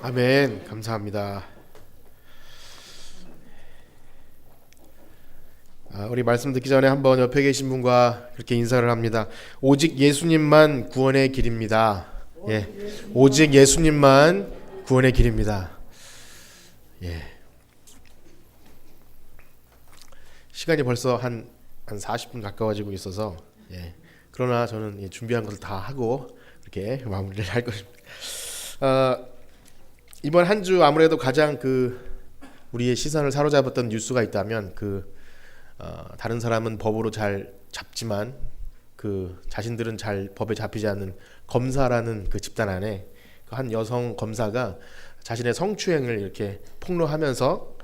아멘. 감사합니다. 우리 말씀 듣기 전에 한번 옆에 계신 분과 그렇게 인사를 합니다. 오직 예수님만 구원의 길입니다. 예, 오직 예수님만 구원의 길입니다. 예. 시간이 벌써 한 40분 가까워지고 있어서 그러나 저는 준비한 것을 다 하고 이렇게 마무리를 할 것입니다. 이번 한 주 아무래도 가장 우리의 시선을 사로잡았던 뉴스가 있다면 다른 사람은 법으로 잘 잡지만 자신들은 잘 법에 잡히지 않는 검사라는 집단 안에 한 여성 검사가 자신의 성추행을 이렇게 폭로하면서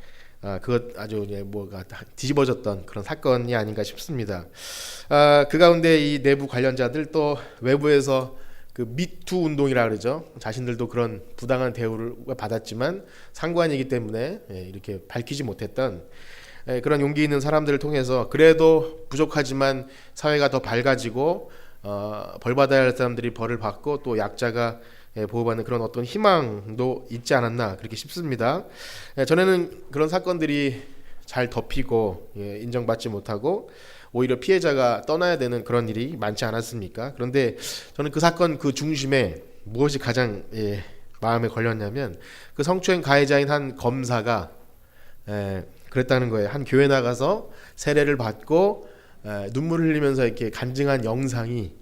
그것 아주 뭐가 뒤집어졌던 그런 사건이 아닌가 싶습니다. 그 가운데 이 내부 관련자들 또 외부에서 미투 운동이라 그러죠. 자신들도 그런 부당한 대우를 받았지만 상관이기 때문에 이렇게 밝히지 못했던 그런 용기 있는 사람들을 통해서 그래도 부족하지만 사회가 더 밝아지고 벌 받아야 할 사람들이 벌을 받고 또 약자가 보호받는 그런 어떤 희망도 있지 않았나 그렇게 싶습니다. 전에는 그런 사건들이 잘 덮이고 인정받지 못하고 오히려 피해자가 떠나야 되는 그런 일이 많지 않았습니까? 그런데 저는 그 사건 그 중심에 무엇이 가장 마음에 걸렸냐면 성추행 가해자인 한 검사가 그랬다는 거예요. 한 교회 나가서 세례를 받고 눈물을 흘리면서 이렇게 간증한 영상이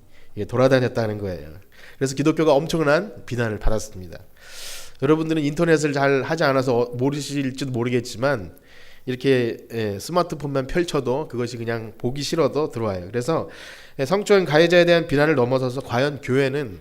돌아다녔다는 거예요. 그래서 기독교가 엄청난 비난을 받았습니다. 여러분들은 인터넷을 잘 하지 않아서 모르실지도 모르겠지만 이렇게 스마트폰만 펼쳐도 그것이 그냥 보기 싫어도 들어와요. 그래서 성추행 가해자에 대한 비난을 넘어서서 과연 교회는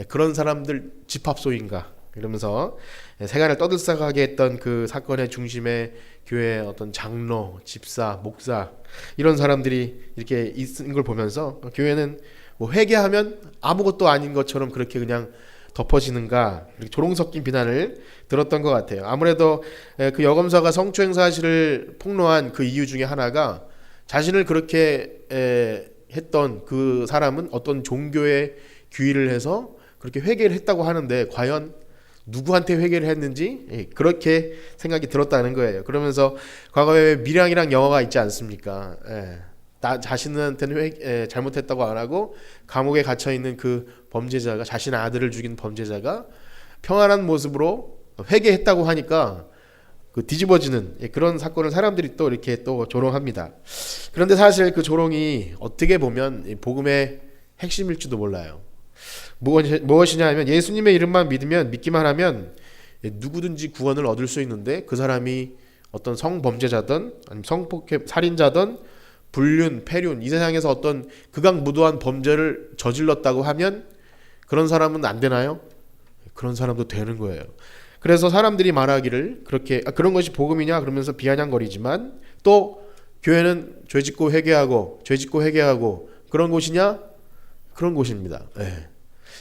그런 사람들 집합소인가 이러면서 세간을 떠들썩하게 했던 그 사건의 중심에 교회의 어떤 장로, 집사, 목사 이런 사람들이 이렇게 있는 걸 보면서 교회는 뭐 회개하면 아무것도 아닌 것처럼 그렇게 그냥 덮어지는가 조롱 섞인 비난을 들었던 것 같아요. 아무래도 그 여검사가 성추행 사실을 폭로한 그 이유 중에 하나가 자신을 그렇게 했던 그 사람은 어떤 종교에 귀의를 해서 그렇게 회개를 했다고 하는데 과연 누구한테 회개를 했는지 그렇게 생각이 들었다는 거예요. 그러면서 과거에 밀양이란 영화가 있지 않습니까? 나 자신한테는 잘못했다고 안 하고 감옥에 갇혀 있는 그 범죄자가 자신의 아들을 죽인 범죄자가 평안한 모습으로 회개했다고 하니까 뒤집어지는 그런 사건을 사람들이 또 이렇게 또 조롱합니다. 그런데 사실 그 조롱이 어떻게 보면 복음의 핵심일지도 몰라요. 무엇이냐 하면 예수님의 이름만 믿기만 하면 누구든지 구원을 얻을 수 있는데 그 사람이 어떤 성범죄자든 아니면 성폭행 살인자든 불륜, 폐륜 이 세상에서 어떤 극악무도한 범죄를 저질렀다고 하면 그런 사람은 안 되나요? 그런 사람도 되는 거예요. 그래서 사람들이 말하기를 그렇게 그런 것이 복음이냐 그러면서 비아냥거리지만 또 교회는 죄짓고 회개하고 그런 곳이냐? 그런 곳입니다.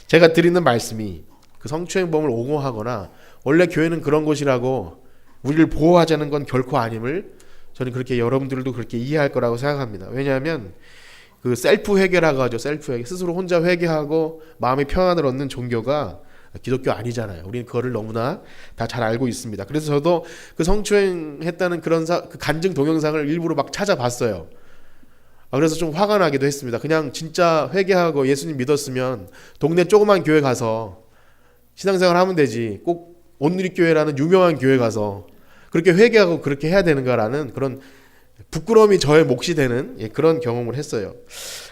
제가 드리는 말씀이 성추행범을 옹호하거나 원래 교회는 그런 곳이라고 우리를 보호하자는 건 결코 아님을 저는 그렇게 여러분들도 그렇게 이해할 거라고 생각합니다. 왜냐하면 셀프 회개라고 하죠. 셀프 회개. 스스로 혼자 회개하고 마음의 평안을 얻는 종교가 기독교 아니잖아요. 우리는 그거를 너무나 다 잘 알고 있습니다. 그래서 저도 성추행했다는 그런 간증 동영상을 일부러 막 찾아봤어요. 그래서 좀 화가 나기도 했습니다. 그냥 진짜 회개하고 예수님 믿었으면 동네 조그만 교회 가서 신앙생활 하면 되지. 꼭 온누리교회라는 유명한 교회 가서 그렇게 회개하고 그렇게 해야 되는가라는 그런 부끄러움이 저의 몫이 되는 그런 경험을 했어요.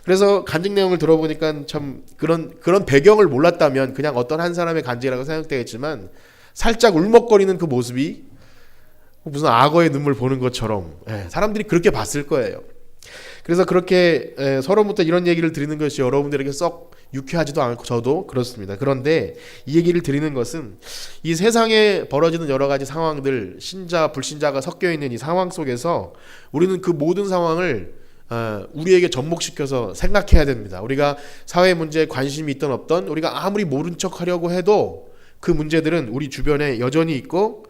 그래서 간증 내용을 들어보니까 참 그런 배경을 몰랐다면 그냥 어떤 한 사람의 간증이라고 생각되겠지만 살짝 울먹거리는 그 모습이 무슨 악어의 눈물 보는 것처럼 사람들이 그렇게 봤을 거예요. 그래서 그렇게 서로부터 이런 얘기를 드리는 것이 여러분들에게 썩 유쾌하지도 않고 저도 그렇습니다. 그런데 이 얘기를 드리는 것은 이 세상에 벌어지는 여러 가지 상황들 신자 불신자가 섞여 있는 이 상황 속에서 우리는 그 모든 상황을 우리에게 접목시켜서 생각해야 됩니다. 우리가 사회 문제에 관심이 있든 없든 우리가 아무리 모른 척 하려고 해도 그 문제들은 우리 주변에 여전히 있고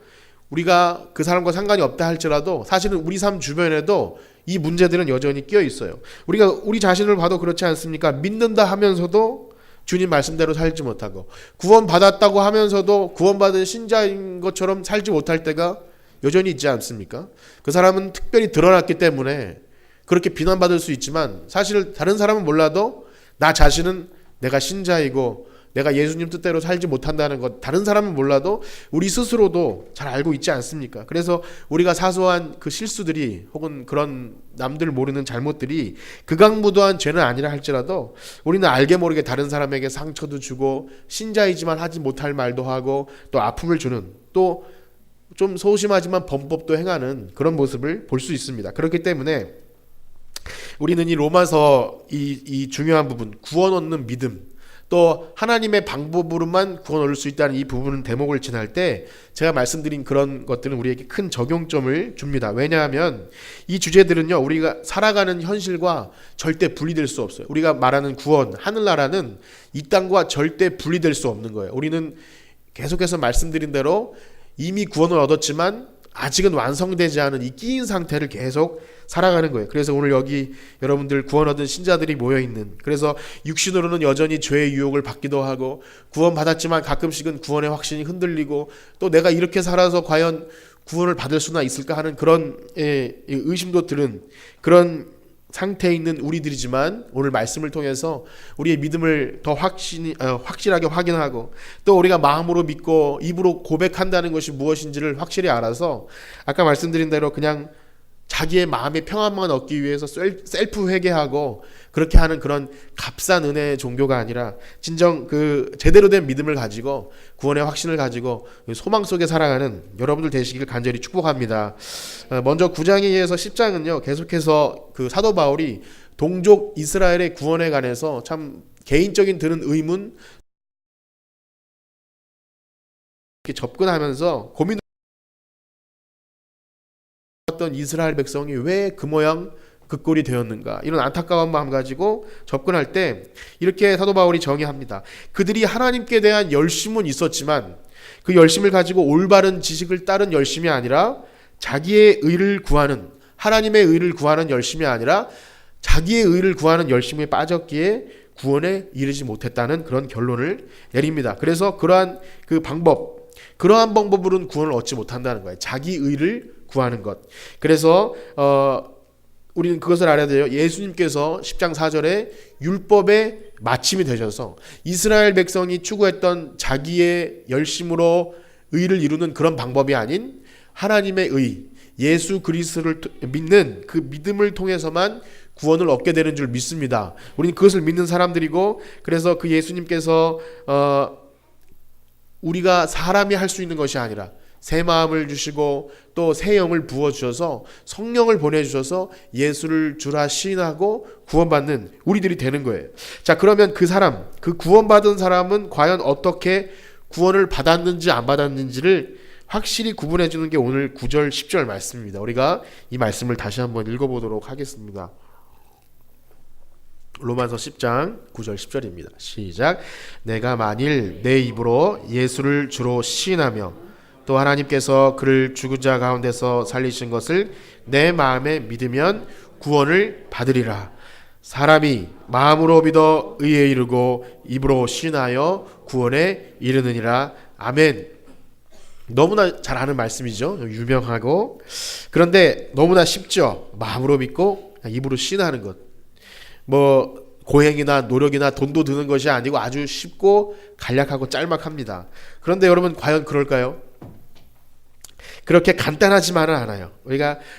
우리가 그 사람과 상관이 없다 할지라도 사실은 우리 삶 주변에도 이 문제들은 여전히 끼어 있어요. 우리가 우리 자신을 봐도 그렇지 않습니까? 믿는다 하면서도 주님 말씀대로 살지 못하고 구원받았다고 하면서도 구원받은 신자인 것처럼 살지 못할 때가 여전히 있지 않습니까? 그 사람은 특별히 드러났기 때문에 그렇게 비난받을 수 있지만 사실 다른 사람은 몰라도 나 자신은 내가 신자이고 내가 예수님 뜻대로 살지 못한다는 것 다른 사람은 몰라도 우리 스스로도 잘 알고 있지 않습니까? 그래서 우리가 사소한 그 실수들이 혹은 그런 남들 모르는 잘못들이 극악무도한 죄는 아니라 할지라도 우리는 알게 모르게 다른 사람에게 상처도 주고 신자이지만 하지 못할 말도 하고 또 아픔을 주는 또 좀 소심하지만 범법도 행하는 그런 모습을 볼 수 있습니다. 그렇기 때문에 우리는 이 로마서 이 중요한 부분 구원 얻는 믿음 또 하나님의 방법으로만 구원 얻을 수 있다는 이 부분 대목을 지날 때 제가 말씀드린 그런 것들은 우리에게 큰 적용점을 줍니다. 왜냐하면 이 주제들은요 우리가 살아가는 현실과 절대 분리될 수 없어요. 우리가 말하는 구원, 하늘나라는 이 땅과 절대 분리될 수 없는 거예요. 우리는 계속해서 말씀드린 대로 이미 구원을 얻었지만 아직은 완성되지 않은 이 끼인 상태를 계속 살아가는 거예요. 그래서 오늘 여기 여러분들 구원 얻은 신자들이 모여있는, 그래서 육신으로는 여전히 죄의 유혹을 받기도 하고 구원 받았지만 가끔씩은 구원의 확신이 흔들리고 또 내가 이렇게 살아서 과연 구원을 받을 수나 있을까 하는 그런 의심도 드는 그런 상태에 있는 우리들이지만 오늘 말씀을 통해서 우리의 믿음을 더 확실하게 확인하고 또 우리가 마음으로 믿고 입으로 고백한다는 것이 무엇인지를 확실히 알아서 아까 말씀드린 대로 그냥 자기의 마음의 평안만 얻기 위해서 셀프 회개하고 그렇게 하는 그런 값싼 은혜의 종교가 아니라 진정 그 제대로 된 믿음을 가지고 구원의 확신을 가지고 소망 속에 살아가는 여러분들 되시길 간절히 축복합니다. 먼저 9장에 이어서 10장은요 계속해서 그 사도 바울이 동족 이스라엘의 구원에 관해서 참 개인적인 드는 의문 이렇게 접근하면서 고민 어떤 이스라엘 백성이 왜 그 모양 그 꼴이 되었는가 이런 안타까운 마음 가지고 접근할 때 이렇게 사도 바울이 정의합니다. 그들이 하나님께 대한 열심은 있었지만 그 열심을 가지고 올바른 지식을 따른 열심이 아니라 자기의 의를 구하는 하나님의 의를 구하는 열심이 아니라 자기의 의를 구하는 열심에 빠졌기에 구원에 이르지 못했다는 그런 결론을 내립니다. 그래서 그러한 방법으로는 구원을 얻지 못한다는 거예요. 자기 의를 구하는 것. 그래서 우리는 그것을 알아야 돼요. 예수님께서 10장 4절에 율법의 마침이 되셔서 이스라엘 백성이 추구했던 자기의 열심으로 의를 이루는 그런 방법이 아닌 하나님의 의, 예수 그리스도를 믿는 그 믿음을 통해서만 구원을 얻게 되는 줄 믿습니다. 우리는 그것을 믿는 사람들이고 그래서 그 예수님께서 우리가 사람이 할 수 있는 것이 아니라 새 마음을 주시고 또 새 영을 부어주셔서 성령을 보내주셔서 예수를 주라 시인하고 구원받는 우리들이 되는 거예요. 자, 그러면 그 구원받은 사람은 과연 어떻게 구원을 받았는지 안 받았는지를 확실히 구분해 주는 게 오늘 9절 10절 말씀입니다. 우리가 이 말씀을 다시 한번 읽어보도록 하겠습니다. 로마서 10장 9절 10절입니다. 시작. 내가 만일 내 입으로 예수를 주로 시인하며 또 하나님께서 그를 죽은 자 가운데서 살리신 것을 내 마음에 믿으면 구원을 받으리라. 사람이 마음으로 믿어 의에 이르고 입으로 시인하여 구원에 이르느니라. 아멘. 너무나 잘 아는 말씀이죠. 유명하고 그런데 너무나 쉽죠. 마음으로 믿고 입으로 시인하는 것. 고행이나 노력이나 돈도 드는 것이 아니고 아주 쉽고 간략하고 짤막합니다. 그런데 여러분 과연 그럴까요? 그렇게 간단하지만은 않아요.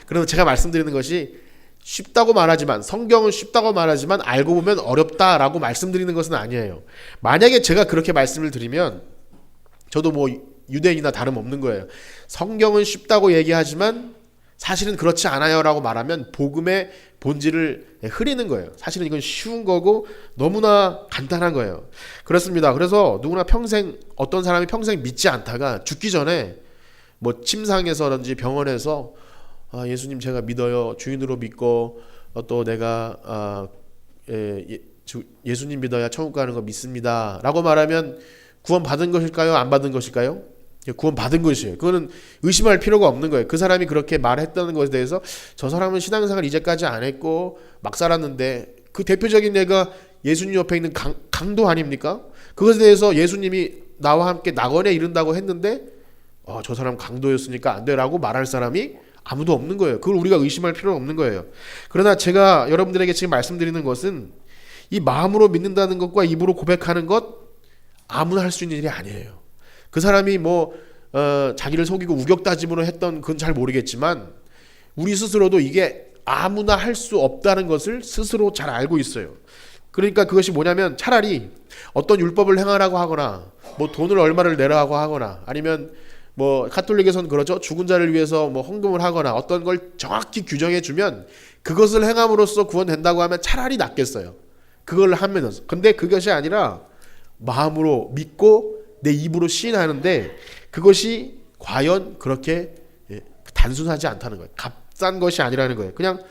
그래서 제가 말씀드리는 것이 쉽다고 말하지만 성경은 쉽다고 말하지만 알고 보면 어렵다라고 말씀드리는 것은 아니에요. 만약에 제가 그렇게 말씀을 드리면 저도 유대인이나 다름없는 거예요. 성경은 쉽다고 얘기하지만 사실은 그렇지 않아요라고 말하면 복음의 본질을 흐리는 거예요. 사실은 이건 쉬운 거고 너무나 간단한 거예요. 그렇습니다. 그래서 누구나 어떤 사람이 평생 믿지 않다가 죽기 전에 침상에서든지 병원에서 예수님 제가 믿어요. 주인으로 믿고 또 내가 예수님 믿어야 천국 가는 거 믿습니다. 라고 말하면 구원 받은 것일까요? 안 받은 것일까요? 구원 받은 것이에요. 그거는 의심할 필요가 없는 거예요. 그 사람이 그렇게 말했다는 것에 대해서 저 사람은 신앙생활 이제까지 안 했고 막 살았는데 그 대표적인 예가 예수님 옆에 있는 강도 아닙니까? 그것에 대해서 예수님이 나와 함께 낙원에 이른다고 했는데 저 사람 강도였으니까 안 되라고 말할 사람이 아무도 없는 거예요. 그걸 우리가 의심할 필요는 없는 거예요. 그러나 제가 여러분들에게 지금 말씀드리는 것은 이 마음으로 믿는다는 것과 입으로 고백하는 것 아무나 할 수 있는 일이 아니에요. 그 사람이 자기를 속이고 우격다짐으로 했던 그건 잘 모르겠지만 우리 스스로도 이게 아무나 할 수 없다는 것을 스스로 잘 알고 있어요. 그러니까 그것이 뭐냐면 차라리 어떤 율법을 행하라고 하거나 돈을 얼마를 내라고 하거나 아니면 가톨릭에서는 그러죠. 죽은 자를 위해서 헌금을 하거나 어떤 걸 정확히 규정해 주면 그것을 행함으로써 구원된다고 하면 차라리 낫겠어요. 그걸 하면서. 근데 그것이 아니라 마음으로 믿고 내 입으로 시인하는데 그것이 과연 그렇게 단순하지 않다는 거예요. 값싼 것이 아니라는 거예요. 그냥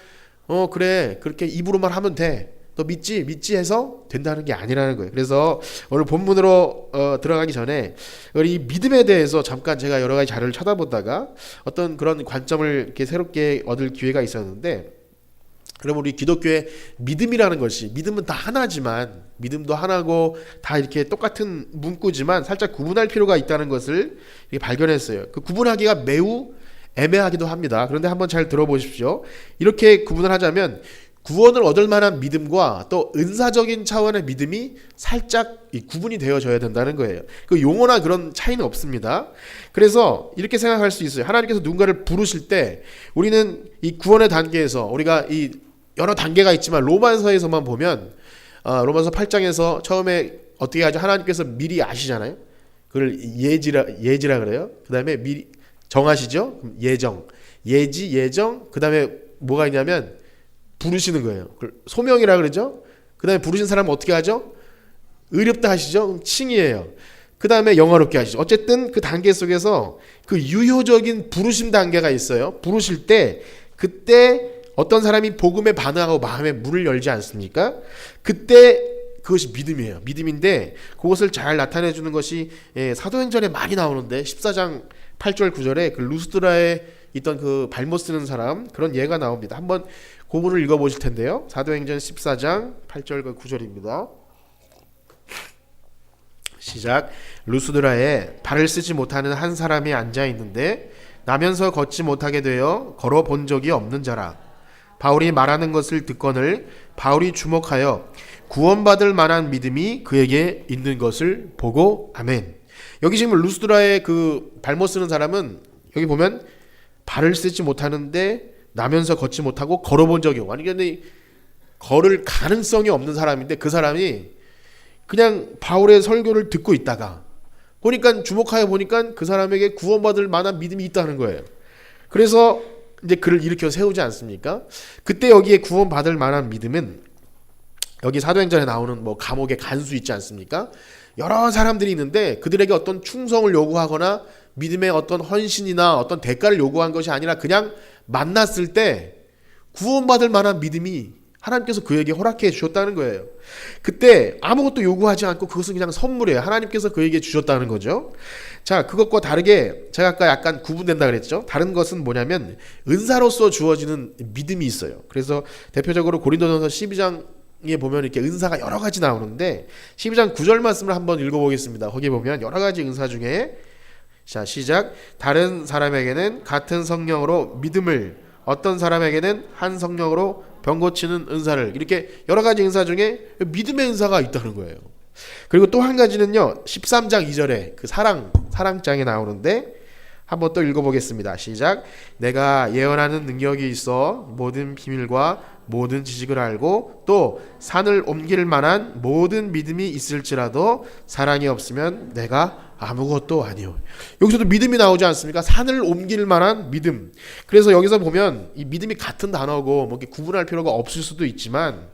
그래 그렇게 입으로만 하면 돼. 너 믿지 해서 된다는 게 아니라는 거예요. 그래서 오늘 본문으로 들어가기 전에 이 믿음에 대해서 잠깐 제가 여러 가지 자료를 찾아보다가 어떤 그런 관점을 이렇게 새롭게 얻을 기회가 있었는데, 그럼 우리 기독교의 믿음이라는 것이, 믿음은 다 하나지만, 믿음도 하나고 다 이렇게 똑같은 문구지만 살짝 구분할 필요가 있다는 것을 발견했어요. 그 구분하기가 매우 애매하기도 합니다. 그런데 한번 잘 들어보십시오. 이렇게 구분을 하자면 구원을 얻을 만한 믿음과 또 은사적인 차원의 믿음이 살짝 구분이 되어져야 된다는 거예요. 그 용어나 그런 차이는 없습니다. 그래서 이렇게 생각할 수 있어요. 하나님께서 누군가를 부르실 때 우리는 이 구원의 단계에서 우리가 이 여러 단계가 있지만 로마서에서만 보면 로마서 8장에서 처음에 어떻게 하죠? 하나님께서 미리 아시잖아요. 그걸 예지라 그래요. 그 다음에 미리 정하시죠. 예정, 예지, 예정. 그 다음에 뭐가 있냐면 부르시는 거예요. 소명이라 그러죠. 그 다음에 부르신 사람은 어떻게 하죠? 의롭다 하시죠. 그럼 칭이에요. 그 다음에 영화롭게 하시죠. 어쨌든 그 단계 속에서 그 유효적인 부르심 단계가 있어요. 부르실 때 그때 어떤 사람이 복음에 반응하고 마음에 문을 열지 않습니까? 그때 그것이 믿음이에요. 믿음인데 그것을 잘 나타내 주는 것이 사도행전에 많이 나오는데 14장 8절 9절에 그 루스드라에 있던 그 발못 쓰는 사람, 그런 예가 나옵니다. 한번 고문을 읽어보실 텐데요. 사도행전 14장 8절 9절입니다. 시작. 루스드라에 발을 쓰지 못하는 한 사람이 앉아 있는데 나면서 걷지 못하게 되어 걸어본 적이 없는 자라. 바울이 말하는 것을 듣거늘 바울이 주목하여 구원받을 만한 믿음이 그에게 있는 것을 보고 아멘. 여기 지금 루스드라의 그 발못 쓰는 사람은 여기 보면 발을 쓰지 못하는데 나면서 걷지 못하고 걸어본 적이 없고, 완전히 걸을 가능성이 없는 사람인데 그 사람이 그냥 바울의 설교를 듣고 있다가 보니까 주목하여 보니까 그 사람에게 구원받을 만한 믿음이 있다는 거예요. 그래서 이제 그를 일으켜 세우지 않습니까? 그때 여기에 구원받을 만한 믿음은 여기 사도행전에 나오는 감옥의 간수 있지 않습니까? 여러 사람들이 있는데 그들에게 어떤 충성을 요구하거나 믿음의 어떤 헌신이나 어떤 대가를 요구한 것이 아니라 그냥 만났을 때 구원받을 만한 믿음이 하나님께서 그에게 허락해 주셨다는 거예요. 그때 아무것도 요구하지 않고 그것은 그냥 선물이에요. 하나님께서 그에게 주셨다는 거죠. 자, 그것과 다르게 제가 아까 약간 구분된다 그랬죠. 다른 것은 뭐냐면 은사로서 주어지는 믿음이 있어요. 그래서 대표적으로 고린도전서 12장에 보면 이렇게 은사가 여러 가지 나오는데 12장 9절 말씀을 한번 읽어보겠습니다. 거기 보면 여러 가지 은사 중에, 자, 시작. 다른 사람에게는 같은 성령으로 믿음을, 어떤 사람에게는 한 성령으로 병 고치는 은사를, 이렇게 여러 가지 은사 중에 믿음의 은사가 있다는 거예요. 그리고 또 한 가지는요, 13장 2절에 그 사랑장에 나오는데 한번 또 읽어보겠습니다. 시작. 내가 예언하는 능력이 있어 모든 비밀과 모든 지식을 알고 또 산을 옮길 만한 모든 믿음이 있을지라도 사랑이 없으면 내가 아무것도 아니요. 여기서도 믿음이 나오지 않습니까? 산을 옮길 만한 믿음. 그래서 여기서 보면 이 믿음이 같은 단어고 이렇게 구분할 필요가 없을 수도 있지만,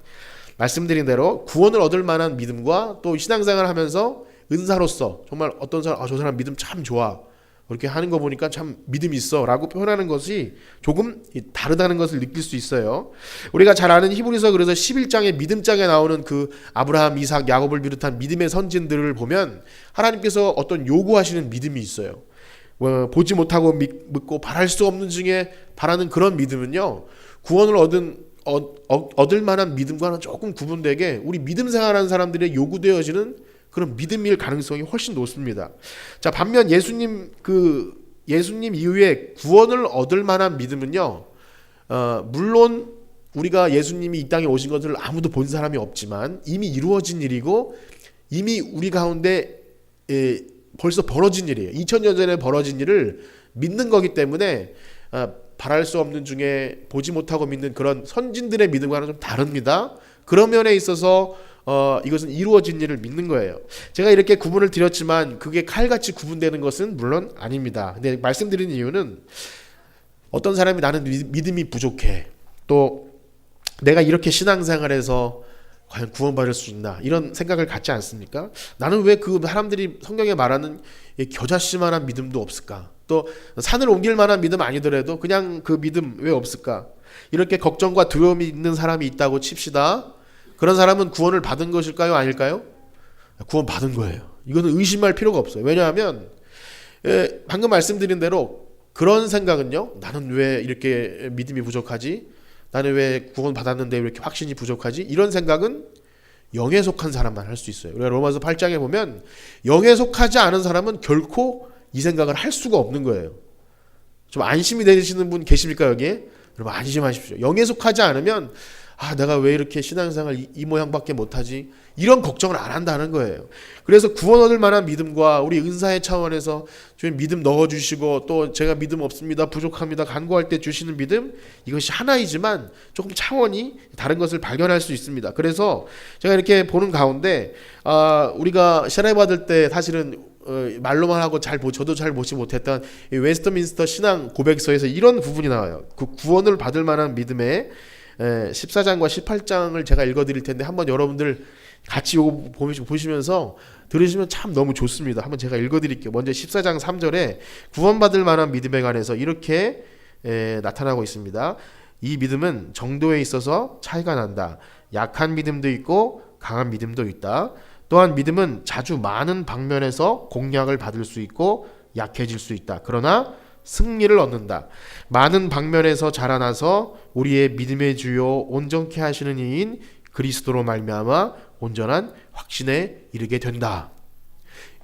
말씀드린 대로 구원을 얻을 만한 믿음과 또 신앙생활을 하면서 은사로서 정말 어떤 사람, 저 사람 믿음 참 좋아, 그렇게 하는 거 보니까 참 믿음이 있어 라고 표현하는 것이 조금 다르다는 것을 느낄 수 있어요. 우리가 잘 아는 히브리서 그래서 11장에 믿음장에 나오는 그 아브라함, 이삭, 야곱을 비롯한 믿음의 선진들을 보면 하나님께서 어떤 요구하시는 믿음이 있어요. 보지 못하고 믿고 바랄 수 없는 중에 바라는 그런 믿음은요, 구원을 얻을 만한 믿음과는 조금 구분되게 우리 믿음 생활하는 사람들의 요구되어지는 그런 믿음일 가능성이 훨씬 높습니다. 자, 반면 예수님 이후에 구원을 얻을 만한 믿음은요, 물론 우리가 예수님이 이 땅에 오신 것을 아무도 본 사람이 없지만 이미 이루어진 일이고 이미 우리 가운데 벌써 벌어진 일이에요. 2000년 전에 벌어진 일을 믿는 거기 때문에 바랄 수 없는 중에 보지 못하고 믿는 그런 선진들의 믿음과는 좀 다릅니다. 그런 면에 있어서 이것은 이루어진 일을 믿는 거예요. 제가 이렇게 구분을 드렸지만 그게 칼같이 구분되는 것은 물론 아닙니다. 근데 말씀드린 이유는 어떤 사람이 나는 믿음이 부족해, 또 내가 이렇게 신앙생활에서 과연 구원받을 수 있나 이런 생각을 갖지 않습니까? 나는 왜 그 사람들이 성경에 말하는 겨자씨만한 믿음도 없을까? 또 산을 옮길 만한 믿음 아니더라도 그냥 그 믿음 왜 없을까? 이렇게 걱정과 두려움이 있는 사람이 있다고 칩시다. 그런 사람은 구원을 받은 것일까요? 아닐까요? 구원 받은 거예요. 이거는 의심할 필요가 없어요. 왜냐하면 방금 말씀드린 대로 그런 생각은요, 나는 왜 이렇게 믿음이 부족하지? 나는 왜 구원 받았는데 왜 이렇게 확신이 부족하지? 이런 생각은 영에 속한 사람만 할 수 있어요. 우리가 로마서 8장에 보면 영에 속하지 않은 사람은 결코 이 생각을 할 수가 없는 거예요. 좀 안심이 되시는 분 계십니까 여기에? 여러분 안심하십시오. 영에 속하지 않으면 내가 왜 이렇게 신앙생활 이 모양밖에 못하지? 이런 걱정을 안 한다는 거예요. 그래서 구원 얻을 만한 믿음과 우리 은사의 차원에서 주님 믿음 넣어주시고 또 제가 믿음 없습니다, 부족합니다, 간구할 때 주시는 믿음, 이것이 하나이지만 조금 차원이 다른 것을 발견할 수 있습니다. 그래서 제가 이렇게 보는 가운데 우리가 세례 받을 때 사실은 말로만 하고 저도 잘 보지 못했던 웨스트민스터 신앙 고백서에서 이런 부분이 나와요. 그 구원을 받을 만한 믿음의 14장과 18장을 제가 읽어드릴 텐데 한번 여러분들 같이 보시면서 들으시면 참 너무 좋습니다. 한번 제가 읽어드릴게요. 먼저 14장 3절에 구원받을 만한 믿음에 관해서 이렇게 나타나고 있습니다. 이 믿음은 정도에 있어서 차이가 난다. 약한 믿음도 있고 강한 믿음도 있다. 또한 믿음은 자주 많은 방면에서 공략을 받을 수 있고 약해질 수 있다. 그러나 승리를 얻는다. 많은 방면에서 자라나서 우리의 믿음의 주요 온전케 하시는 이인 그리스도로 말미암아 온전한 확신에 이르게 된다.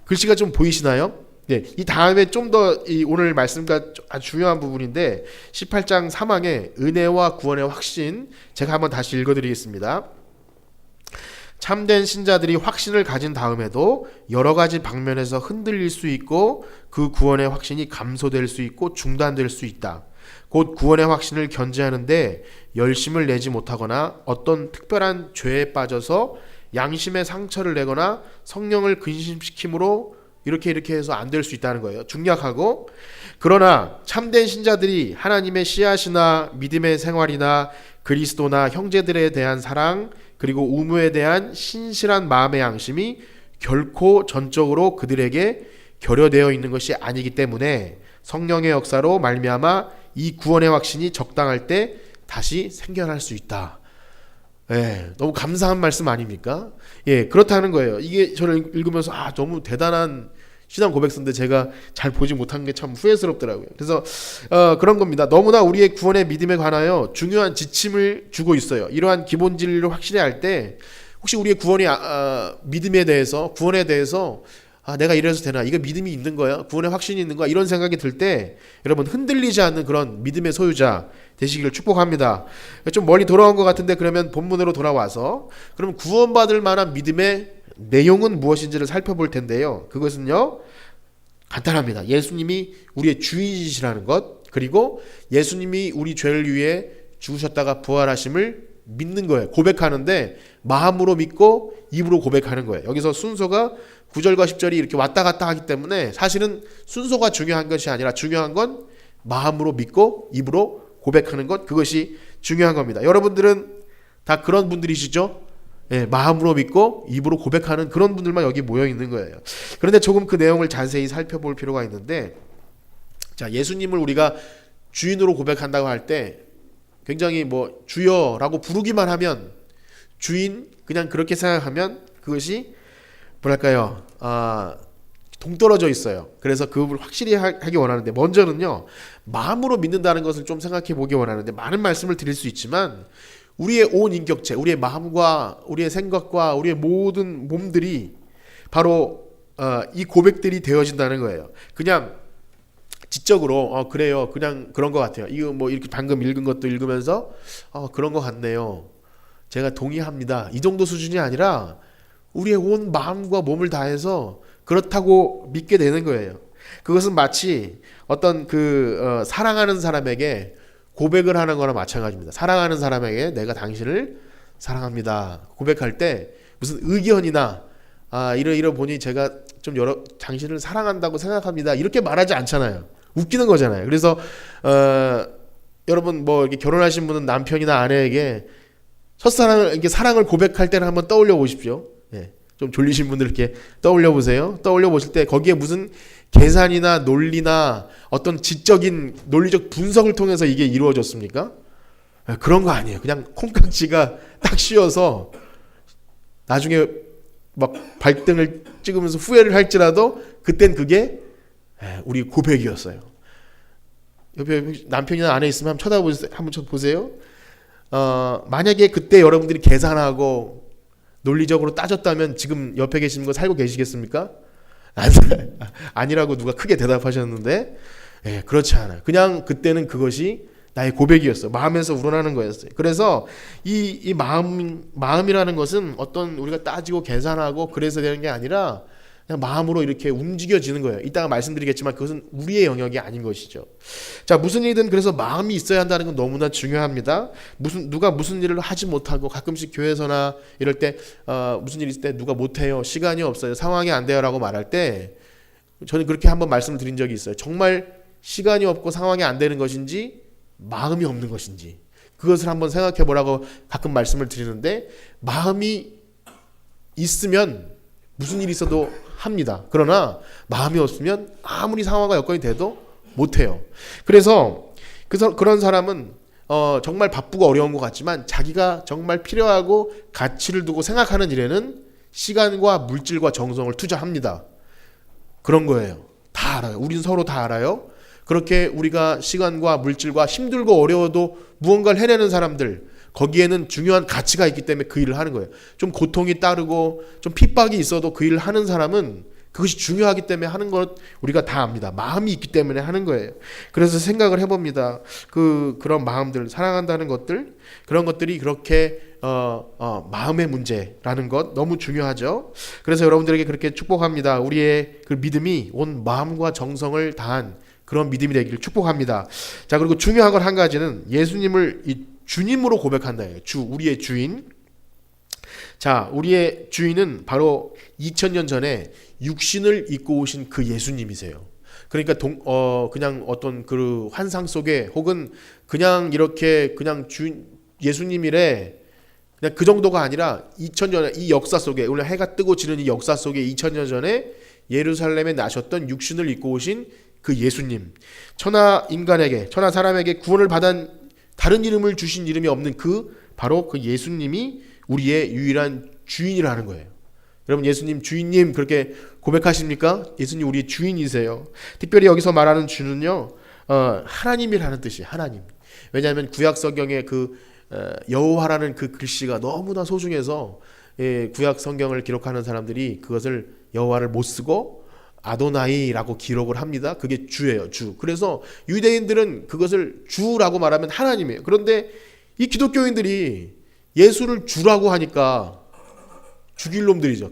글씨가 좀 보이시나요? 네, 이 다음에 좀 더 오늘 말씀과 아주 중요한 부분인데 18장 3항에 은혜와 구원의 확신, 제가 한번 다시 읽어드리겠습니다. 참된 신자들이 확신을 가진 다음에도 여러 가지 방면에서 흔들릴 수 있고 그 구원의 확신이 감소될 수 있고 중단될 수 있다. 곧 구원의 확신을 견지하는데 열심을 내지 못하거나 어떤 특별한 죄에 빠져서 양심의 상처를 내거나 성령을 근심시킴으로 이렇게 해서 안 될 수 있다는 거예요. 중약하고, 그러나 참된 신자들이 하나님의 씨앗이나 믿음의 생활이나 그리스도나 형제들에 대한 사랑 그리고 의무에 대한 신실한 마음의 양심이 결코 전적으로 그들에게 결여되어 있는 것이 아니기 때문에 성령의 역사로 말미암아 이 구원의 확신이 적당할 때 다시 생겨날 수 있다. 너무 감사한 말씀 아닙니까? 그렇다는 거예요. 이게 저를 읽으면서 너무 대단한 신앙 고백서인데 제가 잘 보지 못한 게 참 후회스럽더라고요. 그래서 그런 겁니다. 너무나 우리의 구원의 믿음에 관하여 중요한 지침을 주고 있어요. 이러한 기본 진리를 확실히 알 때 혹시 우리의 구원의 믿음에 대해서, 구원에 대해서 내가 이래서 되나? 이거 믿음이 있는 거야? 구원의 확신이 있는 거야? 이런 생각이 들 때 여러분 흔들리지 않는 그런 믿음의 소유자 되시기를 축복합니다. 좀 멀리 돌아온 것 같은데 그러면 본문으로 돌아와서 그럼 구원받을 만한 믿음의 내용은 무엇인지를 살펴볼 텐데요. 그것은요, 간단합니다. 예수님이 우리의 주인이시라는 것, 그리고 예수님이 우리 죄를 위해 죽으셨다가 부활하심을 믿는 거예요. 고백하는데 마음으로 믿고 입으로 고백하는 거예요. 여기서 순서가 9절과 10절이 이렇게 왔다 갔다 하기 때문에 사실은 순서가 중요한 것이 아니라 중요한 건 마음으로 믿고 입으로 고백하는 것, 그것이 중요한 겁니다. 여러분들은 다 그런 분들이시죠? 마음으로 믿고 입으로 고백하는 그런 분들만 여기 모여 있는 거예요. 그런데 조금 그 내용을 자세히 살펴볼 필요가 있는데, 자, 예수님을 우리가 주인으로 고백한다고 할 때 굉장히 주여라고 부르기만 하면, 주인 그냥 그렇게 생각하면 그것이 뭐랄까요, 동떨어져 있어요. 그래서 그걸 확실히 하기 원하는데, 먼저는요, 마음으로 믿는다는 것을 좀 생각해 보기 원하는데, 많은 말씀을 드릴 수 있지만 우리의 온 인격체, 우리의 마음과 우리의 생각과 우리의 모든 몸들이 바로 이 고백들이 되어진다는 거예요. 그냥 지적으로 그래요, 그냥 그런 것 같아요. 이거 뭐 이렇게 방금 읽은 것도 읽으면서 그런 것 같네요, 제가 동의합니다, 이 정도 수준이 아니라 우리의 온 마음과 몸을 다해서 그렇다고 믿게 되는 거예요. 그것은 마치 어떤 사랑하는 사람에게 고백을 하는 거나 마찬가지입니다. 사랑하는 사람에게 내가 당신을 사랑합니다 고백할 때 무슨 의견이나 이러 보니 제가 좀 당신을 사랑한다고 생각합니다 이렇게 말하지 않잖아요. 웃기는 거잖아요. 그래서 여러분 뭐 이렇게 결혼하신 분은 남편이나 아내에게 첫사랑을 이렇게 사랑을 고백할 때를 한번 떠올려 보십시오. 예. 좀 졸리신 분들 이렇게 떠올려 보세요. 떠올려 보실 때 거기에 무슨 계산이나 논리나 어떤 지적인 논리적 분석을 통해서 이게 이루어졌습니까? 예, 그런 거 아니에요. 그냥 콩깍지가 딱 씌어서 나중에 막 발등을 찍으면서 후회를 할지라도 그땐 그게 우리 고백이었어요. 옆에 남편이나 아내 있으면 한번 쳐다보세요. 한번 보세요. 만약에 그때 여러분들이 계산하고 논리적으로 따졌다면 지금 옆에 계시는 거 살고 계시겠습니까? 아니라고 누가 크게 대답하셨는데, 그렇지 않아요. 그냥 그때는 그것이 나의 고백이었어. 마음에서 우러나는 거였어요. 그래서 이 마음이라는 것은 어떤 우리가 따지고 계산하고 그래서 되는 게 아니라 그냥 마음으로 이렇게 움직여지는 거예요. 이따가 말씀드리겠지만 그것은 우리의 영역이 아닌 것이죠. 자, 무슨 일이든 그래서 마음이 있어야 한다는 건 너무나 중요합니다. 누가 무슨 일을 하지 못하고 가끔씩 교회에서나 이럴 때 무슨 일 있을 때 누가 못해요, 시간이 없어요, 상황이 안 돼요라고 말할 때 저는 그렇게 한번 말씀을 드린 적이 있어요. 정말 시간이 없고 상황이 안 되는 것인지 마음이 없는 것인지 그것을 한번 생각해 보라고 가끔 말씀을 드리는데, 마음이 있으면 무슨 일이 있어도 합니다. 그러나 마음이 없으면 아무리 상황과 여건이 돼도 못해요. 그래서 그런 사람은 정말 바쁘고 어려운 것 같지만 자기가 정말 필요하고 가치를 두고 생각하는 일에는 시간과 물질과 정성을 투자합니다. 그런 거예요. 다 알아요. 우린 서로 다 알아요. 그렇게 우리가 시간과 물질과 힘들고 어려워도 무언가를 해내는 사람들, 거기에는 중요한 가치가 있기 때문에 그 일을 하는 거예요. 좀 고통이 따르고 좀 핍박이 있어도 그 일을 하는 사람은 그것이 중요하기 때문에 하는 것 우리가 다 압니다. 마음이 있기 때문에 하는 거예요. 그래서 생각을 해봅니다. 그런 마음들, 사랑한다는 것들, 그런 것들이 그렇게 마음의 문제라는 것 너무 중요하죠. 그래서 여러분들에게 그렇게 축복합니다. 우리의 그 믿음이 온 마음과 정성을 다한 그런 믿음이 되기를 축복합니다. 자, 그리고 중요한 건 한 가지는 예수님을 주님으로 고백한다. 우리의 주인. 자, 우리의 주인은 바로 2000년 전에 육신을 입고 오신 그 예수님이세요. 그러니까 그냥 어떤 그 환상 속에 혹은 그냥 이렇게 그냥 예수님이래 그냥 그 정도가 아니라 2000년 이 역사 속에, 오늘 해가 뜨고 지는 이 역사 속에 2000년 전에 예루살렘에 나셨던 육신을 입고 오신 그 예수님, 천하 사람에게 구원을 받은 다른 이름을 주신 이름이 없는 바로 그 예수님이 우리의 유일한 주인이라는 거예요. 여러분, 예수님 주인님 그렇게 고백하십니까? 예수님 우리의 주인이세요. 특별히 여기서 말하는 주는요, 하나님이라는 뜻이에요. 하나님. 왜냐하면 구약 성경에 여호와라는 그 글씨가 너무나 소중해서 구약 성경을 기록하는 사람들이 그것을 여호와를 못 쓰고 아도나이라고 기록을 합니다. 그게 주예요, 주. 그래서 유대인들은 그것을 주라고 말하면 하나님이에요. 그런데 이 기독교인들이 예수를 주라고 하니까 죽일 놈들이죠.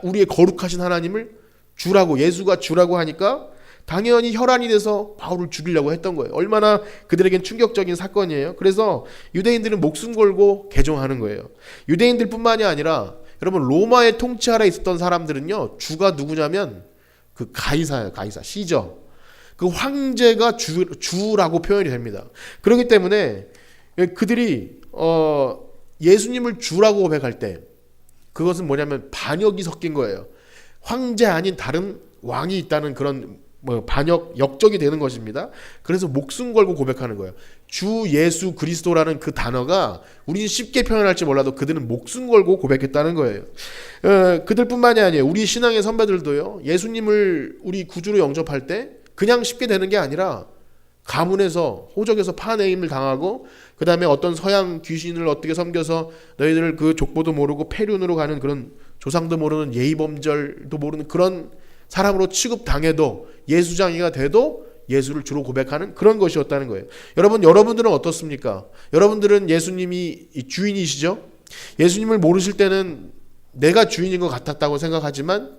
우리의 거룩하신 하나님을 주라고, 예수가 주라고 하니까 당연히 혈안이 돼서 바울을 죽이려고 했던 거예요. 얼마나 그들에겐 충격적인 사건이에요. 그래서 유대인들은 목숨 걸고 개종하는 거예요. 유대인들뿐만이 아니라 여러분, 로마의 통치 아래 있었던 사람들은요, 주가 누구냐면 그 가이사예요. 가이사, 시저. 그 황제가 주라고 표현이 됩니다. 그렇기 때문에 그들이 예수님을 주라고 고백할 때 그것은 뭐냐면 반역이 섞인 거예요. 황제 아닌 다른 왕이 있다는 그런 반역, 역적이 되는 것입니다. 그래서 목숨 걸고 고백하는 거예요. 주 예수 그리스도라는 그 단어가 우리는 쉽게 표현할지 몰라도 그들은 목숨 걸고 고백했다는 거예요. 그들뿐만이 아니에요. 우리 신앙의 선배들도요, 예수님을 우리 구주로 영접할 때 그냥 쉽게 되는 게 아니라 가문에서 호적에서 파내임을 당하고 그 다음에 어떤 서양 귀신을 어떻게 섬겨서 너희들 그 족보도 모르고 폐륜으로 가는 그런 조상도 모르는 예의범절도 모르는 그런 사람으로 취급당해도 예수장이가 돼도 예수를 주로 고백하는 그런 것이었다는 거예요. 여러분들은 어떻습니까? 여러분들은 예수님이 주인이시죠? 예수님을 모르실 때는 내가 주인인 것 같았다고 생각하지만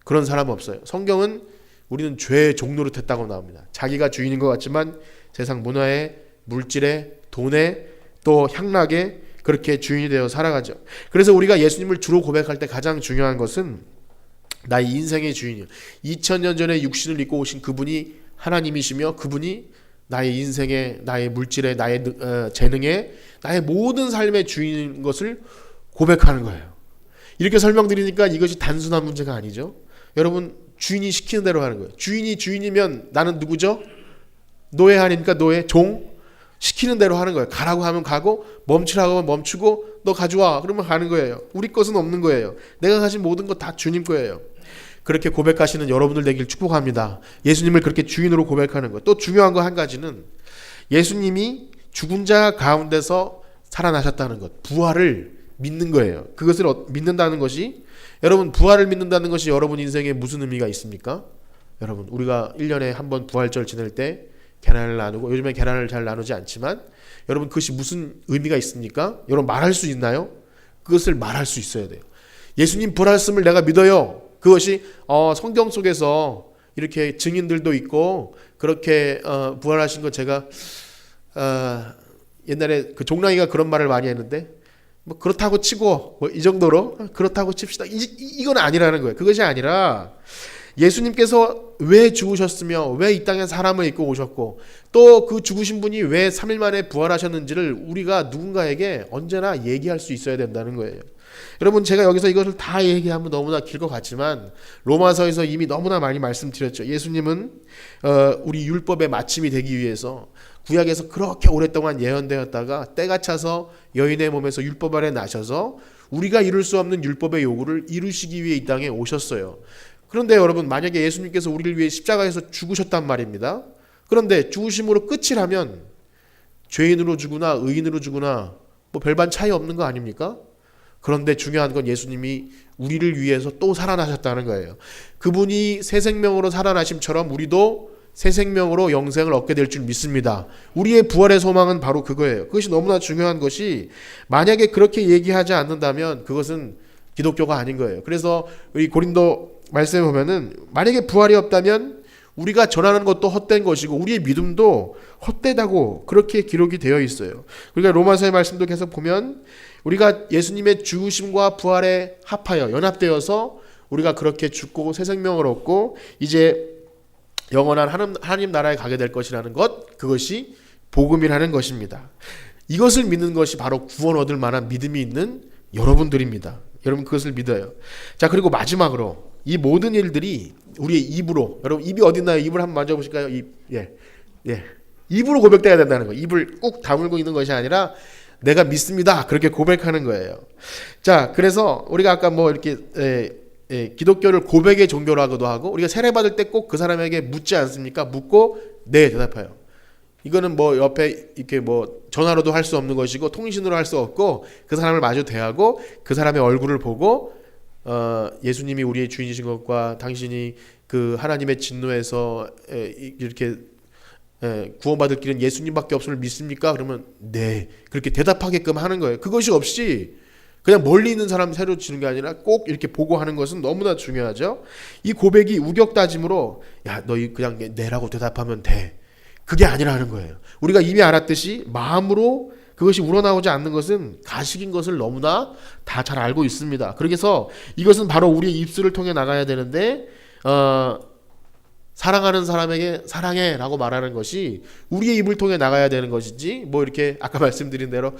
그런 사람 없어요. 성경은 우리는 죄의 종노릇했다고 나옵니다. 자기가 주인인 것 같지만 세상 문화에, 물질에, 돈에, 또 향락에 그렇게 주인이 되어 살아가죠. 그래서 우리가 예수님을 주로 고백할 때 가장 중요한 것은 나의 인생의 주인이요, 2000년 전에 육신을 입고 오신 그분이 하나님이시며 그분이 나의 인생의, 나의 물질의, 나의 재능의, 나의 모든 삶의 주인인 것을 고백하는 거예요. 이렇게 설명드리니까 이것이 단순한 문제가 아니죠. 여러분, 주인이 시키는 대로 하는 거예요. 주인이 주인이면 나는 누구죠? 노예 아닙니까? 노예, 종. 시키는 대로 하는 거예요. 가라고 하면 가고 멈추라고 하면 멈추고 너 가져와 그러면 가는 거예요. 우리 것은 없는 거예요. 내가 가진 모든 것 다 주님 거예요. 그렇게 고백하시는 여러분들 되길 축복합니다. 예수님을 그렇게 주인으로 고백하는 것. 또 중요한 거 한 가지는 예수님이 죽은 자 가운데서 살아나셨다는 것, 부활을 믿는 거예요. 그것을 믿는다는 것이, 여러분, 부활을 믿는다는 것이 여러분 인생에 무슨 의미가 있습니까? 여러분, 우리가 1년에 한 번 부활절 지낼 때 계란을 나누고, 요즘에 계란을 잘 나누지 않지만 여러분, 그것이 무슨 의미가 있습니까? 여러분, 말할 수 있나요? 그것을 말할 수 있어야 돼요. 예수님 부활했음을 내가 믿어요. 그것이 성경 속에서 이렇게 증인들도 있고 그렇게 부활하신 거 제가 옛날에 그 종랑이가 그런 말을 많이 했는데, 뭐 그렇다고 치고 뭐 이 정도로 그렇다고 칩시다. 이건 아니라는 거예요. 그것이 아니라 예수님께서 왜 죽으셨으며 왜 이 땅에 사람을 입고 오셨고 또 그 죽으신 분이 왜 3일 만에 부활하셨는지를 우리가 누군가에게 언제나 얘기할 수 있어야 된다는 거예요. 여러분, 제가 여기서 이것을 다 얘기하면 너무나 길 것 같지만 로마서에서 이미 너무나 많이 말씀드렸죠. 예수님은 우리 율법의 마침이 되기 위해서 구약에서 그렇게 오랫동안 예언되었다가 때가 차서 여인의 몸에서 율법 아래 나셔서 우리가 이룰 수 없는 율법의 요구를 이루시기 위해 이 땅에 오셨어요. 그런데 여러분, 만약에 예수님께서 우리를 위해 십자가에서 죽으셨단 말입니다. 그런데 죽으심으로 끝이라면 죄인으로 죽으나 의인으로 죽으나 뭐 별반 차이 없는 거 아닙니까? 그런데 중요한 건 예수님이 우리를 위해서 또 살아나셨다는 거예요. 그분이 새 생명으로 살아나심처럼 우리도 새 생명으로 영생을 얻게 될 줄 믿습니다. 우리의 부활의 소망은 바로 그거예요. 그것이 너무나 중요한 것이, 만약에 그렇게 얘기하지 않는다면 그것은 기독교가 아닌 거예요. 그래서 우리 고린도 말씀에 보면은 만약에 부활이 없다면 우리가 전하는 것도 헛된 것이고 우리의 믿음도 헛되다고 그렇게 기록이 되어 있어요. 그러니까 로마서의 말씀도 계속 보면 우리가 예수님의 죽으심과 부활에 합하여 연합되어서 우리가 그렇게 죽고 새 생명을 얻고 이제 영원한 하나님 나라에 가게 될 것이라는 것, 그것이 복음이라는 것입니다. 이것을 믿는 것이 바로 구원 얻을 만한 믿음이 있는 여러분들입니다. 여러분, 그것을 믿어요. 자, 그리고 마지막으로 이 모든 일들이 우리의 입으로, 여러분 입이 어디 있나요? 입을 한번 만져보실까요? 입으로 고백돼야 된다는 거예요. 입을 꾹 다물고 있는 것이 아니라 내가 믿습니다, 그렇게 고백하는 거예요. 자, 그래서 우리가 아까 뭐 이렇게 기독교를 고백의 종교라고도 하고, 우리가 세례받을 때 꼭 그 사람에게 묻지 않습니까? 묻고 네 대답해요. 이거는 뭐 옆에 이렇게 뭐 전화로도 할 수 없는 것이고 통신으로 할 수 없고, 그 사람을 마주 대하고 그 사람의 얼굴을 보고 예수님이 우리의 주인이신 것과 당신이 그 하나님의 진노에서 이렇게 구원받을 길은 예수님밖에 없음을 믿습니까? 그러면 네, 그렇게 대답하게끔 하는 거예요. 그것이 없이 그냥 멀리 있는 사람 새로 치는 게 아니라 꼭 이렇게 보고 하는 것은 너무나 중요하죠. 이 고백이 우격다짐으로 야, 너 그냥 네라고 대답하면 돼, 그게 아니라는 거예요. 우리가 이미 알았듯이 마음으로 그것이 우러나오지 않는 것은 가식인 것을 너무나 다 잘 알고 있습니다. 그래서 이것은 바로 우리의 입술을 통해 나가야 되는데 사랑하는 사람에게 사랑해 라고 말하는 것이 우리의 입을 통해 나가야 되는 것이지, 뭐 이렇게 아까 말씀드린 대로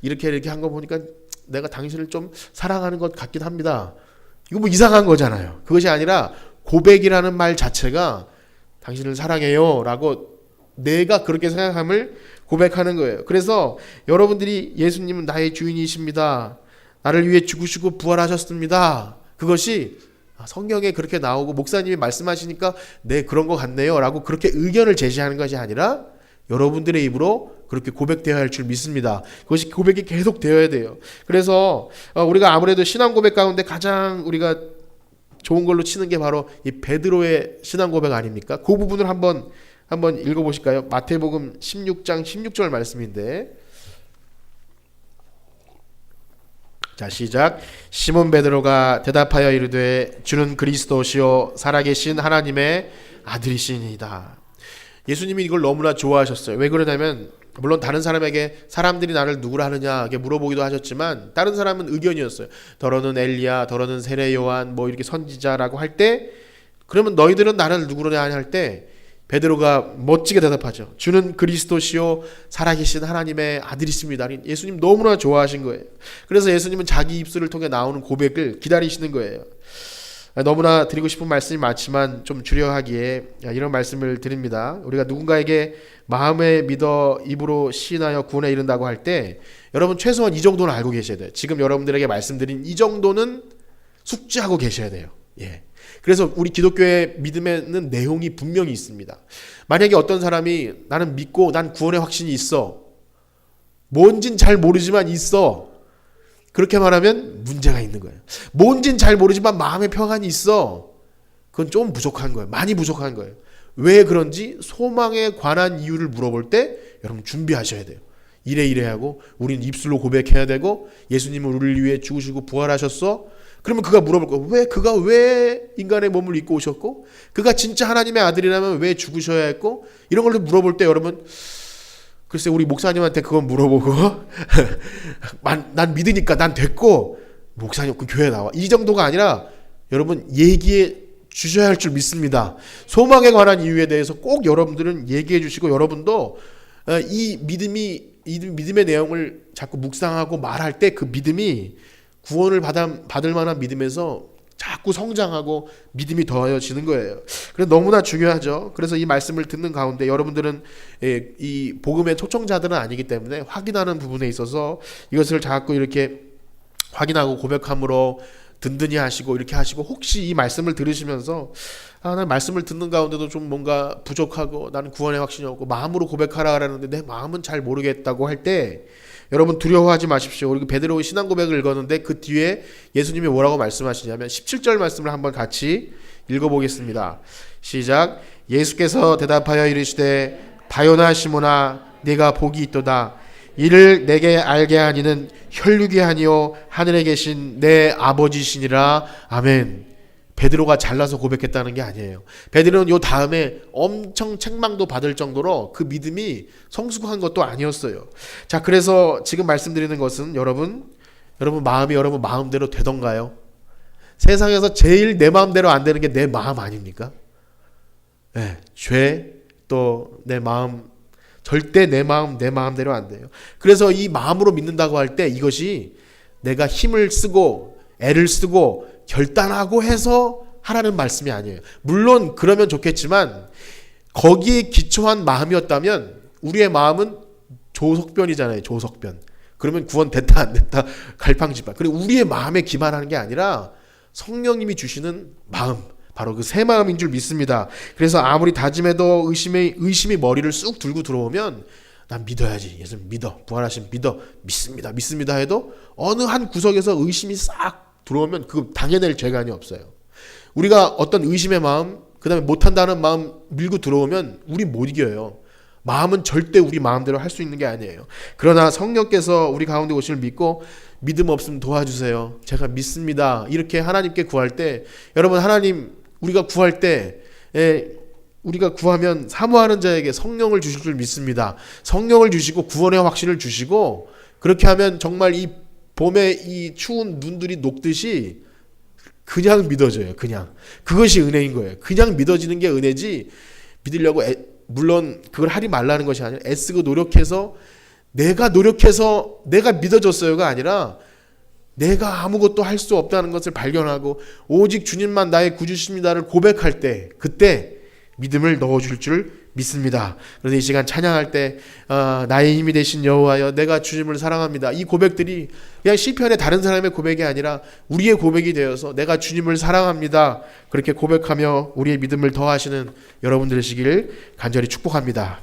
이렇게 한 거 보니까 내가 당신을 좀 사랑하는 것 같긴 합니다, 이거 뭐 이상한 거잖아요. 그것이 아니라 고백이라는 말 자체가 당신을 사랑해요 라고 내가 그렇게 생각함을 고백하는 거예요. 그래서 여러분들이 예수님은 나의 주인이십니다, 나를 위해 죽으시고 부활하셨습니다, 그것이 성경에 그렇게 나오고 목사님이 말씀하시니까 네 그런 것 같네요 라고 그렇게 의견을 제시하는 것이 아니라 여러분들의 입으로 그렇게 고백되어야 할 줄 믿습니다. 그것이 고백이 계속 되어야 돼요. 그래서 우리가 아무래도 신앙 고백 가운데 가장 우리가 좋은 걸로 치는 게 바로 이 베드로의 신앙 고백 아닙니까? 그 부분을 한번 읽어보실까요? 마태복음 16장 16절 말씀인데, 자, 시작. 시몬 베드로가 대답하여 이르되 주는 그리스도시요 살아계신 하나님의 아들이시니이다. 예수님이 이걸 너무나 좋아하셨어요. 왜 그러냐면, 물론 다른 사람에게 사람들이 나를 누구라 하느냐 물어보기도 하셨지만, 다른 사람은 의견이었어요. 더러는 엘리야, 더러는 세례 요한, 뭐 이렇게 선지자라고 할 때, 그러면 너희들은 나를 누구라 하냐 할 때 베드로가 멋지게 대답하죠. 주는 그리스도시요 살아계신 하나님의 아들이십니다. 예수님 너무나 좋아하신 거예요. 그래서 예수님은 자기 입술을 통해 나오는 고백을 기다리시는 거예요. 너무나 드리고 싶은 말씀이 많지만 좀 줄여하기에 이런 말씀을 드립니다. 우리가 누군가에게 마음에 믿어 입으로 시인하여 구원에 이른다고 할 때 여러분 최소한 이 정도는 알고 계셔야 돼요. 지금 여러분들에게 말씀드린 이 정도는 숙지하고 계셔야 돼요. 예. 그래서 우리 기독교의 믿음에는 내용이 분명히 있습니다. 만약에 어떤 사람이 나는 믿고 난 구원의 확신이 있어, 뭔진 잘 모르지만 있어, 그렇게 말하면 문제가 있는 거예요. 뭔진 잘 모르지만 마음의 평안이 있어, 그건 좀 부족한 거예요. 많이 부족한 거예요. 왜 그런지 소망에 관한 이유를 물어볼 때 여러분 준비하셔야 돼요. 이래 하고 우린 입술로 고백해야 되고, 예수님은 우리를 위해 죽으시고 부활하셨어. 그러면 그가 물어볼 거예요. 그가 왜 인간의 몸을 입고 오셨고, 그가 진짜 하나님의 아들이라면 왜 죽으셔야 했고, 이런 걸 물어볼 때 여러분, 글쎄 우리 목사님한테 그건 물어보고 난 믿으니까 난 됐고 목사님 그 교회 나와, 이 정도가 아니라 여러분 얘기해 주셔야 할 줄 믿습니다. 소망에 관한 이유에 대해서 꼭 여러분들은 얘기해 주시고, 여러분도 이 믿음의 내용을 자꾸 묵상하고 말할 때 그 믿음이 구원을 받을 만한 믿음에서 자꾸 성장하고 믿음이 더해지는 거예요. 그래서 너무나 중요하죠. 그래서 이 말씀을 듣는 가운데 여러분들은 이 복음의 초청자들은 아니기 때문에 확인하는 부분에 있어서 이것을 자꾸 이렇게 확인하고 고백함으로 든든히 하시고 이렇게 하시고, 혹시 이 말씀을 들으시면서 난 말씀을 듣는 가운데도 좀 뭔가 부족하고 나는 구원의 확신이 없고 마음으로 고백하라 그러는데 내 마음은 잘 모르겠다고 할 때 여러분 두려워하지 마십시오. 우리 베드로의 신앙 고백을 읽었는데 그 뒤에 예수님이 뭐라고 말씀하시냐면 17절 말씀을 한번 같이 읽어보겠습니다. 시작. 예수께서 대답하여 이르시되 바요나 시몬아 네가 복이 있도다. 이를 내게 알게 하니는 혈육이 아니요 하늘에 계신 내 아버지시니라. 아멘. 베드로가 잘나서 고백했다는 게 아니에요. 베드로는 요 다음에 엄청 책망도 받을 정도로 그 믿음이 성숙한 것도 아니었어요. 자, 그래서 지금 말씀드리는 것은 여러분 마음이 여러분 마음대로 되던가요? 세상에서 제일 내 마음대로 안 되는 게 내 마음 아닙니까? 네, 죄, 또 내 마음, 절대 내 마음대로 안 돼요. 그래서 이 마음으로 믿는다고 할 때 이것이 내가 힘을 쓰고 애를 쓰고 결단하고 해서 하라는 말씀이 아니에요. 물론 그러면 좋겠지만 거기에 기초한 마음이었다면 우리의 마음은 조석변이잖아요. 조석변. 그러면 구원 됐다 안 됐다 갈팡질팡. 그리고 우리의 마음에 기만하는 게 아니라 성령님이 주시는 마음, 바로 그 새 마음인 줄 믿습니다. 그래서 아무리 다짐해도 의심이 머리를 쑥 들고 들어오면 난 믿어야지. 예수님 믿어. 부활하신 믿습니다 해도 어느 한 구석에서 의심이 싹 들어오면 그 당해낼 죄간이 없어요. 우리가 어떤 의심의 마음, 그 다음에 못한다는 마음 밀고 들어오면 우리 못 이겨요. 마음은 절대 우리 마음대로 할 수 있는 게 아니에요. 그러나 성령께서 우리 가운데 오심을 믿고 믿음 없으면 도와주세요. 제가 믿습니다. 이렇게 하나님께 구할 때, 여러분 하나님 우리가 구할 때 우리가 구하면 사모하는 자에게 성령을 주실 줄 믿습니다. 성령을 주시고 구원의 확신을 주시고, 그렇게 하면 정말 이 봄에 이 추운 눈들이 녹듯이 그냥 믿어져요. 그냥. 그것이 은혜인 거예요. 그냥 믿어지는 게 은혜지, 믿으려고 물론 그걸 하지 말라는 것이 아니라 애쓰고 노력해서 내가 믿어졌어요가 아니라 내가 아무것도 할 수 없다는 것을 발견하고 오직 주님만 나의 구주십니다를 고백할 때, 그때 믿음을 넣어줄 줄 믿습니다. 그래서 이 시간 찬양할 때 나의 힘이 되신 여호와여 내가 주님을 사랑합니다, 이 고백들이 그냥 시편의 다른 사람의 고백이 아니라 우리의 고백이 되어서 내가 주님을 사랑합니다, 그렇게 고백하며 우리의 믿음을 더하시는 여러분 되시길 간절히 축복합니다.